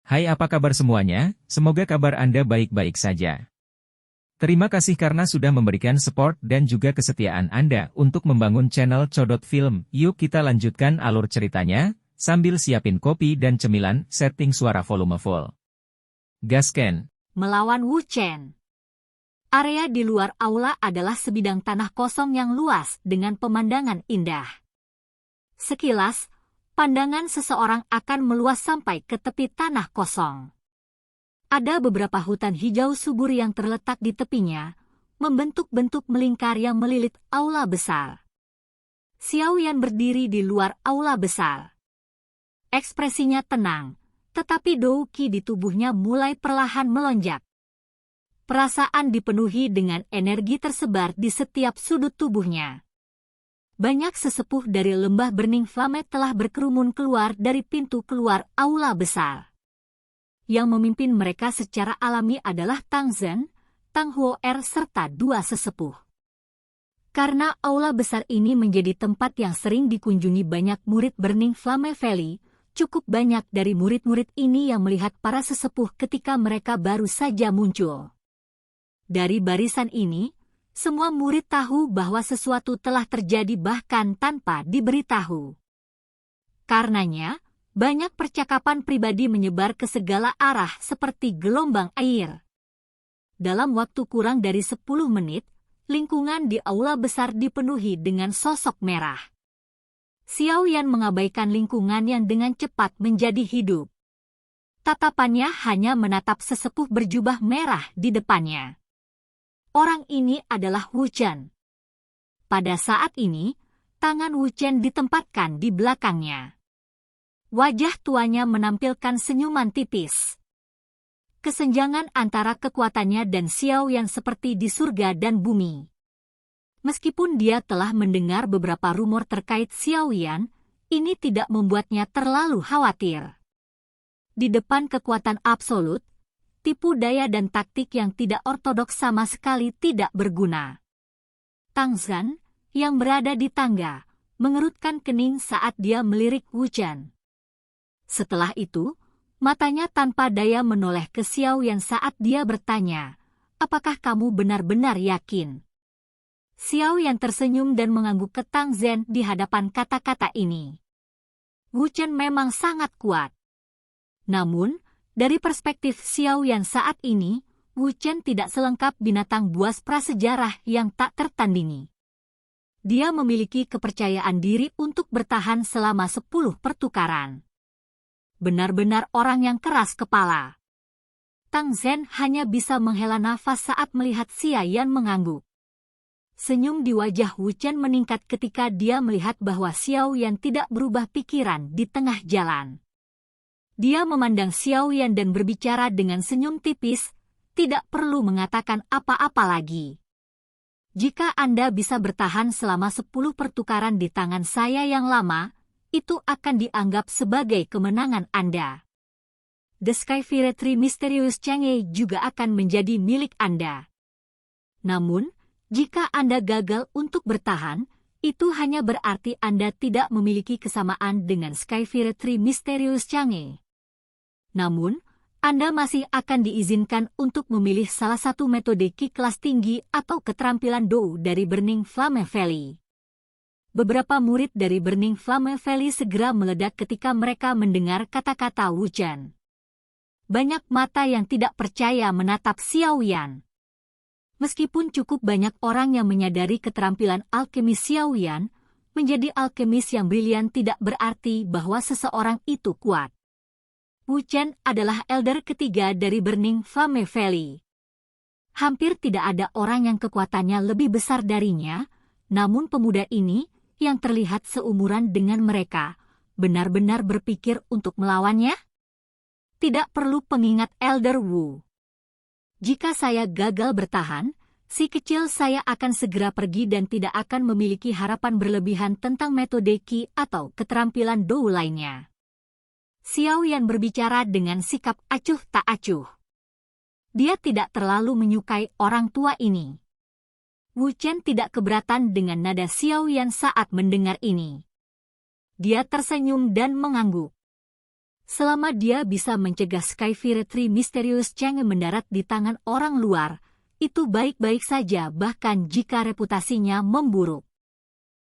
Hai, apa kabar semuanya? Semoga kabar Anda baik-baik saja. Terima kasih karena sudah memberikan support dan juga kesetiaan Anda untuk membangun channel Codot Film. Yuk kita lanjutkan alur ceritanya, sambil siapin kopi dan cemilan, setting suara volume full. Gasken. Melawan Wu Chen. Area di luar aula adalah sebidang tanah kosong yang luas dengan pemandangan indah. Sekilas, pandangan seseorang akan meluas sampai ke tepi tanah kosong. Ada beberapa hutan hijau subur yang terletak di tepinya, membentuk-bentuk melingkar yang melilit aula besar. Xiao Yan berdiri di luar aula besar. Ekspresinya tenang, tetapi Dou Qi di tubuhnya mulai perlahan melonjak. Perasaan dipenuhi dengan energi tersebar di setiap sudut tubuhnya. Banyak sesepuh dari lembah Burning Flame telah berkerumun keluar dari pintu keluar aula besar. Yang memimpin mereka secara alami adalah Tang Zhen, Tang Huo'er serta dua sesepuh. Karena aula besar ini menjadi tempat yang sering dikunjungi banyak murid Burning Flame Valley, cukup banyak dari murid-murid ini yang melihat para sesepuh ketika mereka baru saja muncul. Dari barisan ini, semua murid tahu bahwa sesuatu telah terjadi bahkan tanpa diberitahu. Karenanya, banyak percakapan pribadi menyebar ke segala arah seperti gelombang air. Dalam waktu kurang dari 10 menit, lingkungan di aula besar dipenuhi dengan sosok merah. Xiao Yan mengabaikan lingkungan yang dengan cepat menjadi hidup. Tatapannya hanya menatap sesepuh berjubah merah di depannya. Orang ini adalah Wu Chen. Pada saat ini, tangan Wu Chen ditempatkan di belakangnya. Wajah tuanya menampilkan senyuman tipis. Kesenjangan antara kekuatannya dan Xiao Yan seperti di surga dan bumi. Meskipun dia telah mendengar beberapa rumor terkait Xiao Yan, ini tidak membuatnya terlalu khawatir. Di depan kekuatan absolut, tipu daya dan taktik yang tidak ortodoks sama sekali tidak berguna. Tang Zhen, yang berada di tangga, mengerutkan kening saat dia melirik Wu Chen. Setelah itu, matanya tanpa daya menoleh ke Xiao Yan saat dia bertanya, "Apakah kamu benar-benar yakin?" Xiao Yan tersenyum dan mengangguk ke Tang Zhen di hadapan kata-kata ini. Wu Chen memang sangat kuat. Namun, dari perspektif Xiao Yan saat ini, Wu Chen tidak selengkap binatang buas prasejarah yang tak tertandingi. Dia memiliki kepercayaan diri untuk bertahan selama 10 pertukaran. Benar-benar orang yang keras kepala. Tang Zhen hanya bisa menghela nafas saat melihat Xiao Yan mengangguk. Senyum di wajah Wu Chen meningkat ketika dia melihat bahwa Xiao Yan tidak berubah pikiran di tengah jalan. Dia memandang Xiao Yan dan berbicara dengan senyum tipis, tidak perlu mengatakan apa-apa lagi. Jika Anda bisa bertahan selama 10 pertukaran di tangan saya yang lama, itu akan dianggap sebagai kemenangan Anda. The Sky Fire Tree Mysterious Chang'e juga akan menjadi milik Anda. Namun, jika Anda gagal untuk bertahan, itu hanya berarti Anda tidak memiliki kesamaan dengan Sky Fire Tree Mysterious Chang'e. Namun, Anda masih akan diizinkan untuk memilih salah satu metode Qi kelas tinggi atau keterampilan Dou dari Burning Flame Valley. Beberapa murid dari Burning Flame Valley segera meledak ketika mereka mendengar kata-kata Wu Chen. Banyak mata yang tidak percaya menatap Xiao Yan. Meskipun cukup banyak orang yang menyadari keterampilan alkemis Xiao Yan, menjadi alkemis yang brilian tidak berarti bahwa seseorang itu kuat. Wu Chen adalah elder ketiga dari Burning Flame Valley. Hampir tidak ada orang yang kekuatannya lebih besar darinya, namun pemuda ini, yang terlihat seumuran dengan mereka, benar-benar berpikir untuk melawannya? Tidak perlu pengingat Elder Wu. Jika saya gagal bertahan, si kecil saya akan segera pergi dan tidak akan memiliki harapan berlebihan tentang metode Qi atau keterampilan Dou lainnya. Xiao Yan berbicara dengan sikap acuh tak acuh. Dia tidak terlalu menyukai orang tua ini. Wu Chen tidak keberatan dengan nada Xiao Yan saat mendengar ini. Dia tersenyum dan mengangguk. Selama dia bisa mencegah Skyfire misterius Cheng mendarat di tangan orang luar, itu baik-baik saja bahkan jika reputasinya memburuk.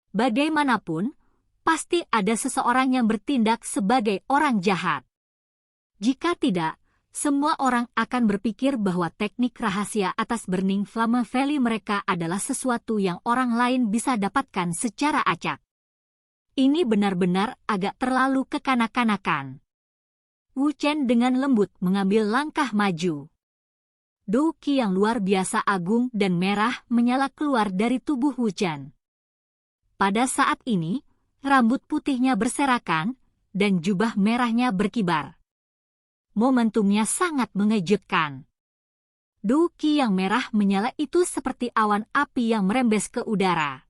Bagaimanapun, pasti ada seseorang yang bertindak sebagai orang jahat. Jika tidak, semua orang akan berpikir bahwa teknik rahasia atas Burning Flame Valley mereka adalah sesuatu yang orang lain bisa dapatkan secara acak. Ini benar-benar agak terlalu kekanak-kanakan. Wu Chen dengan lembut mengambil langkah maju. Dou Qi yang luar biasa agung dan merah menyala keluar dari tubuh Wu Chen. Pada saat ini, rambut putihnya berserakan, dan jubah merahnya berkibar. Momentumnya sangat mengejutkan. Dou Qi yang merah menyala itu seperti awan api yang merembes ke udara.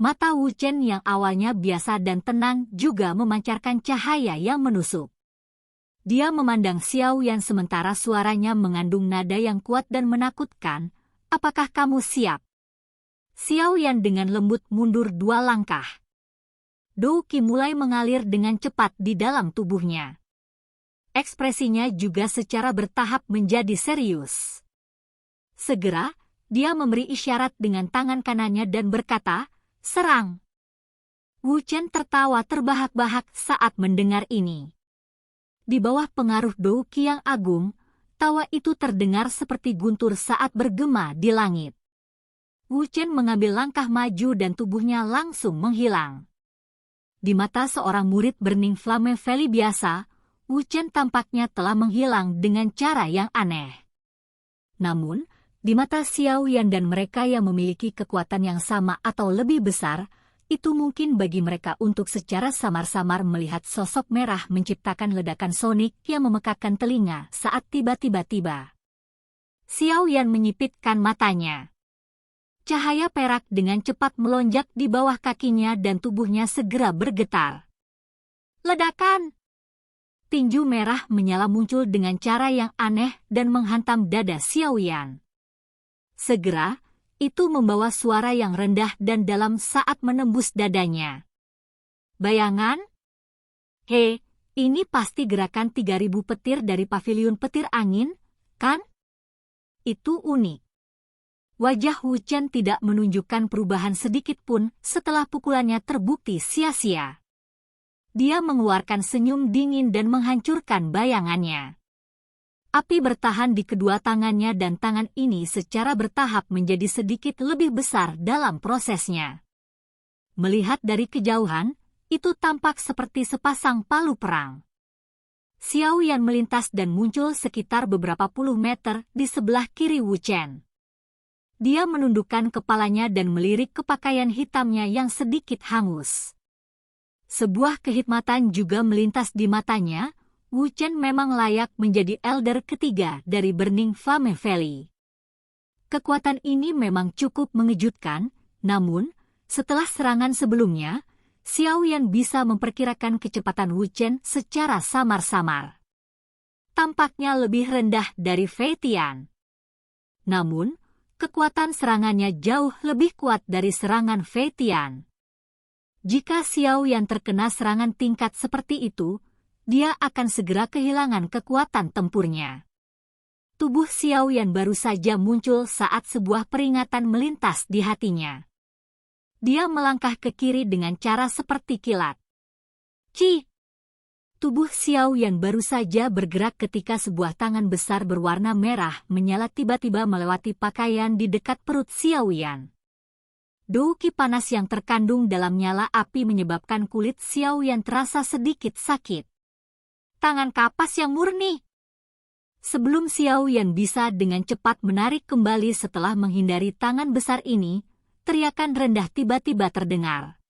Mata Wu Chen yang awalnya biasa dan tenang juga memancarkan cahaya yang menusuk. Dia memandang Xiao Yan sementara suaranya mengandung nada yang kuat dan menakutkan. Apakah kamu siap? Xiao Yan dengan lembut mundur 2 langkah. Dou Qi mulai mengalir dengan cepat di dalam tubuhnya. Ekspresinya juga secara bertahap menjadi serius. Segera, dia memberi isyarat dengan tangan kanannya dan berkata, "Serang!" Wu Chen tertawa terbahak-bahak saat mendengar ini. Di bawah pengaruh Dou Qi yang agung, tawa itu terdengar seperti guntur saat bergema di langit. Wu Chen mengambil langkah maju dan tubuhnya langsung menghilang. Di mata seorang murid Burning Flame Valley biasa, Wu Chen tampaknya telah menghilang dengan cara yang aneh. Namun, di mata Xiao Yan dan mereka yang memiliki kekuatan yang sama atau lebih besar, itu mungkin bagi mereka untuk secara samar-samar melihat sosok merah menciptakan ledakan sonik yang memekakkan telinga saat tiba-tiba tiba. Xiao Yan menyipitkan matanya. Cahaya perak dengan cepat melonjak di bawah kakinya dan tubuhnya segera bergetar. Ledakan! Tinju merah menyala muncul dengan cara yang aneh dan menghantam dada Xiao Yan. Segera, itu membawa suara yang rendah dan dalam saat menembus dadanya. Bayangan? He, ini pasti gerakan 3000 petir dari paviliun petir angin, kan? Itu unik. Wajah Wu Chen tidak menunjukkan perubahan sedikit pun setelah pukulannya terbukti sia-sia. Dia mengeluarkan senyum dingin dan menghancurkan bayangannya. Api bertahan di kedua tangannya dan tangan ini secara bertahap menjadi sedikit lebih besar dalam prosesnya. Melihat dari kejauhan, itu tampak seperti sepasang palu perang. Xiao Yan melintas dan muncul sekitar beberapa puluh meter di sebelah kiri Wu Chen. Dia menundukkan kepalanya dan melirik ke pakaian hitamnya yang sedikit hangus. Sebuah kehikmatan juga melintas di matanya. Wu Chen memang layak menjadi elder ketiga dari Burning Flame Valley. Kekuatan ini memang cukup mengejutkan, namun, setelah serangan sebelumnya, Xiao Yan bisa memperkirakan kecepatan Wu Chen secara samar-samar. Tampaknya lebih rendah dari Fei Tian. Namun, kekuatan serangannya jauh lebih kuat dari serangan Fei Tian. Jika Xiao Yan terkena serangan tingkat seperti itu, dia akan segera kehilangan kekuatan tempurnya. Tubuh Xiao Yan baru saja muncul saat sebuah peringatan melintas di hatinya. Dia melangkah ke kiri dengan cara seperti kilat. Ci! Tubuh Xiao Yan baru saja bergerak ketika sebuah tangan besar berwarna merah menyala tiba-tiba melewati pakaian di dekat perut Xiao Yan. Dou Qi panas yang terkandung dalam nyala api menyebabkan kulit Xiao Yan terasa sedikit sakit. Tangan kapas yang murni. Sebelum Xiao Yan bisa dengan cepat menarik kembali setelah menghindari tangan besar ini, teriakan rendah tiba-tiba terdengar.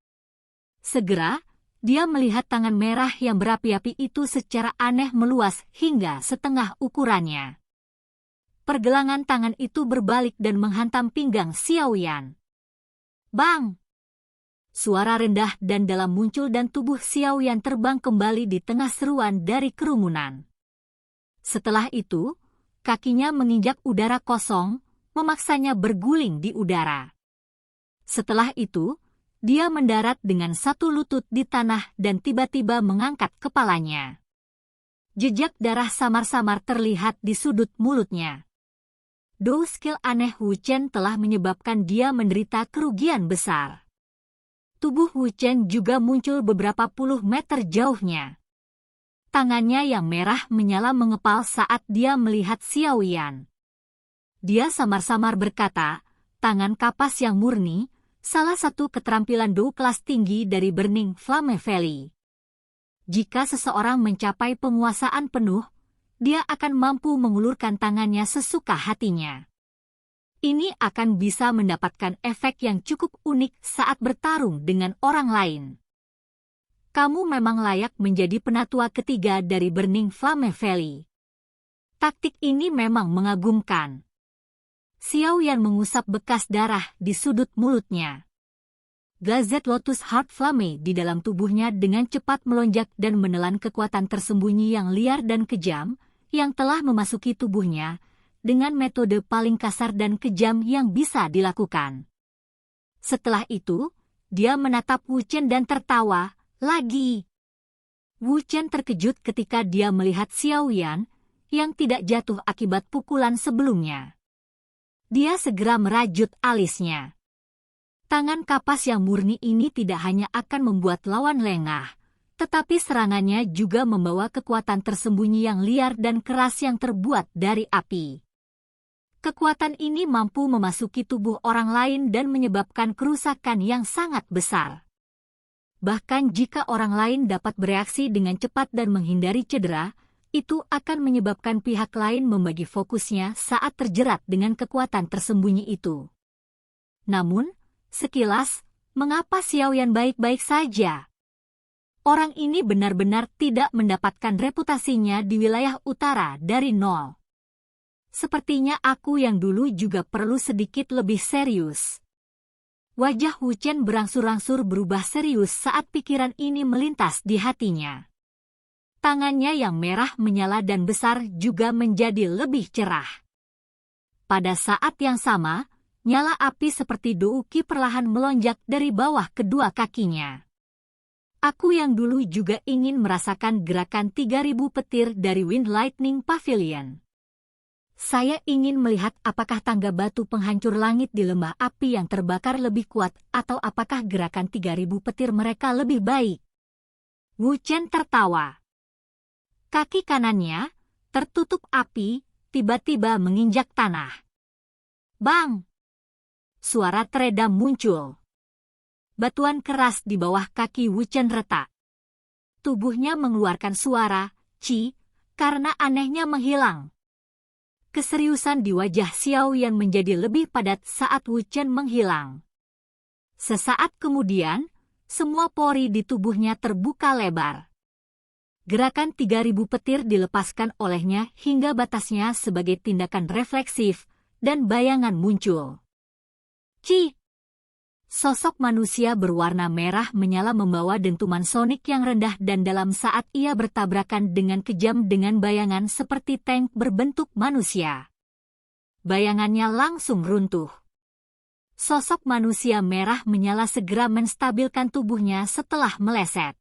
Segera, dia melihat tangan merah yang berapi-api itu secara aneh meluas hingga setengah ukurannya. Pergelangan tangan itu berbalik dan menghantam pinggang Xiao Yan. Bang! Suara rendah dan dalam muncul dan tubuh Xiao Yan terbang kembali di tengah seruan dari kerumunan. Setelah itu, kakinya menginjak udara kosong, memaksanya berguling di udara. Setelah itu, dia mendarat dengan satu lutut di tanah dan tiba-tiba mengangkat kepalanya. Jejak darah samar-samar terlihat di sudut mulutnya. Dou skill aneh Wu Chen telah menyebabkan dia menderita kerugian besar. Tubuh Wu Chen juga muncul beberapa puluh meter jauhnya. Tangannya yang merah menyala mengepal saat dia melihat Xiao Yan. Dia samar-samar berkata, tangan kapas yang murni, salah satu keterampilan Dou kelas tinggi dari Burning Flame Valley. Jika seseorang mencapai penguasaan penuh, dia akan mampu mengulurkan tangannya sesuka hatinya. Ini akan bisa mendapatkan efek yang cukup unik saat bertarung dengan orang lain. Kamu memang layak menjadi penatua ketiga dari Burning Flame Valley. Taktik ini memang mengagumkan. Xiao Yan mengusap bekas darah di sudut mulutnya. Gazette Lotus Heart Flame di dalam tubuhnya dengan cepat melonjak dan menelan kekuatan tersembunyi yang liar dan kejam, yang telah memasuki tubuhnya, dengan metode paling kasar dan kejam yang bisa dilakukan. Setelah itu, dia menatap Wu Chen dan tertawa lagi. Wu Chen terkejut ketika dia melihat Xiao Yan, yang tidak jatuh akibat pukulan sebelumnya. Dia segera merajut alisnya. Tangan kapas yang murni ini tidak hanya akan membuat lawan lengah, tetapi serangannya juga membawa kekuatan tersembunyi yang liar dan keras yang terbuat dari api. Kekuatan ini mampu memasuki tubuh orang lain dan menyebabkan kerusakan yang sangat besar. Bahkan jika orang lain dapat bereaksi dengan cepat dan menghindari cedera, itu akan menyebabkan pihak lain membagi fokusnya saat terjerat dengan kekuatan tersembunyi itu. Namun, sekilas, mengapa Xiao Yan baik-baik saja? Orang ini benar-benar tidak mendapatkan reputasinya di wilayah utara dari nol. Sepertinya aku yang dulu juga perlu sedikit lebih serius. Wajah Wu Chen berangsur-angsur berubah serius saat pikiran ini melintas di hatinya. Tangannya yang merah menyala dan besar juga menjadi lebih cerah. Pada saat yang sama, nyala api seperti douki perlahan melonjak dari bawah kedua kakinya. Aku yang dulu juga ingin merasakan gerakan 3000 petir dari Wind Lightning Pavilion. Saya ingin melihat apakah tangga batu penghancur langit di lembah api yang terbakar lebih kuat atau apakah gerakan 3000 petir mereka lebih baik. Wu Chen tertawa. Kaki kanannya, tertutup api, tiba-tiba menginjak tanah. Bang! Suara teredam muncul. Batuan keras di bawah kaki Wu Chen retak. Tubuhnya mengeluarkan suara, "Ci", karena anehnya menghilang. Keseriusan di wajah Xiao Yan menjadi lebih padat saat Wu Chen menghilang. Sesaat kemudian, semua pori di tubuhnya terbuka lebar. Gerakan 3000 petir dilepaskan olehnya hingga batasnya sebagai tindakan refleksif, dan bayangan muncul. Ci! Sosok manusia berwarna merah menyala membawa dentuman sonik yang rendah dan dalam saat ia bertabrakan dengan kejam dengan bayangan seperti tank berbentuk manusia. Bayangannya langsung runtuh. Sosok manusia merah menyala segera menstabilkan tubuhnya setelah meleset.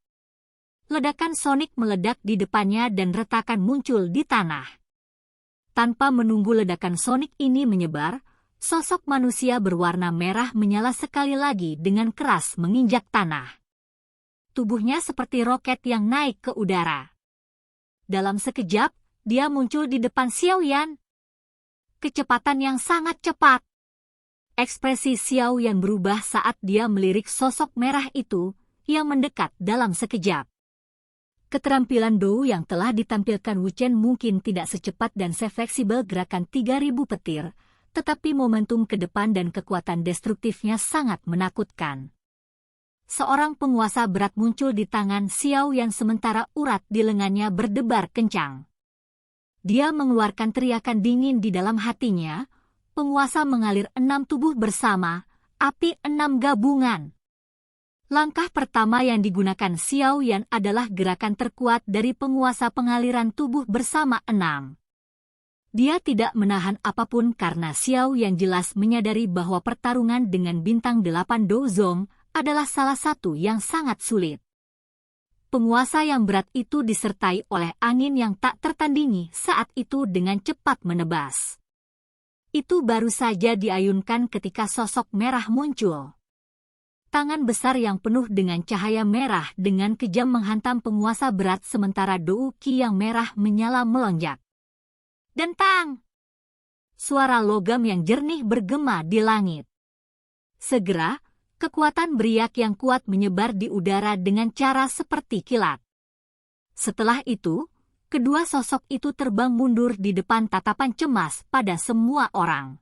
Ledakan sonik meledak di depannya dan retakan muncul di tanah. Tanpa menunggu ledakan sonik ini menyebar, sosok manusia berwarna merah menyala sekali lagi dengan keras menginjak tanah. Tubuhnya seperti roket yang naik ke udara. Dalam sekejap, dia muncul di depan Xiao Yan. Kecepatan yang sangat cepat. Ekspresi Xiao Yan berubah saat dia melirik sosok merah itu, yang mendekat dalam sekejap. Keterampilan Dou yang telah ditampilkan Wu Chen mungkin tidak secepat dan sefleksibel gerakan 3000 petir, tetapi momentum ke depan dan kekuatan destruktifnya sangat menakutkan. Seorang penguasa berat muncul di tangan Xiao Yan sementara urat di lengannya berdebar kencang. Dia mengeluarkan teriakan dingin di dalam hatinya, penguasa mengalir 6 tubuh bersama, api 6 gabungan. Langkah pertama yang digunakan Xiao Yan adalah gerakan terkuat dari penguasa pengaliran tubuh bersama 6. Dia tidak menahan apapun karena Xiao yang jelas menyadari bahwa pertarungan dengan bintang 8 Dou Zong adalah salah satu yang sangat sulit. penguasa yang berat itu disertai oleh angin yang tak tertandingi saat itu dengan cepat menebas. Itu baru saja diayunkan ketika sosok merah muncul. Tangan besar yang penuh dengan cahaya merah dengan kejam menghantam penguasa berat sementara Douki yang merah menyala melonjak. Dentang! Suara logam yang jernih bergema di langit. Segera, kekuatan beriak yang kuat menyebar di udara dengan cara seperti kilat. Setelah itu, kedua sosok itu terbang mundur di depan tatapan cemas pada semua orang.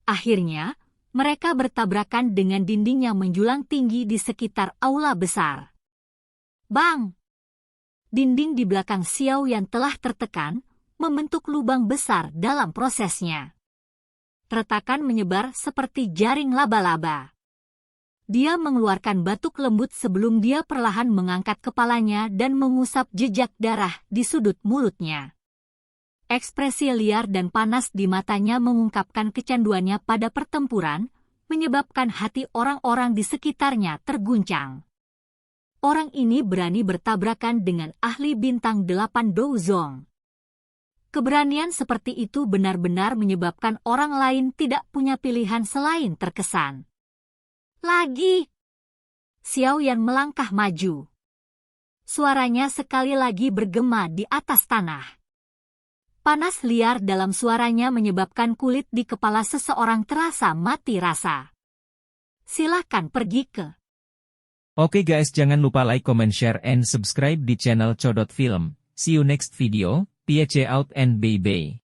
Akhirnya, mereka bertabrakan dengan dinding yang menjulang tinggi di sekitar aula besar. Bang! Dinding di belakang Xiao yang telah tertekan, membentuk lubang besar dalam prosesnya. Retakan menyebar seperti jaring laba-laba. Dia mengeluarkan batuk lembut sebelum dia perlahan mengangkat kepalanya dan mengusap jejak darah di sudut mulutnya. Ekspresi liar dan panas di matanya mengungkapkan kecanduannya pada pertempuran, menyebabkan hati orang-orang di sekitarnya terguncang. Orang ini berani bertabrakan dengan ahli bintang 8 Douzong. Keberanian seperti itu benar-benar menyebabkan orang lain tidak punya pilihan selain terkesan. Lagi! Xiao Yan melangkah maju. Suaranya sekali lagi bergema di atas tanah. Panas liar dalam suaranya menyebabkan kulit di kepala seseorang terasa mati rasa. Silakan pergi ke. Oke guys, jangan lupa like, comment, share, and subscribe di channel Codot Film. See you next video. Peace out and bye-bye.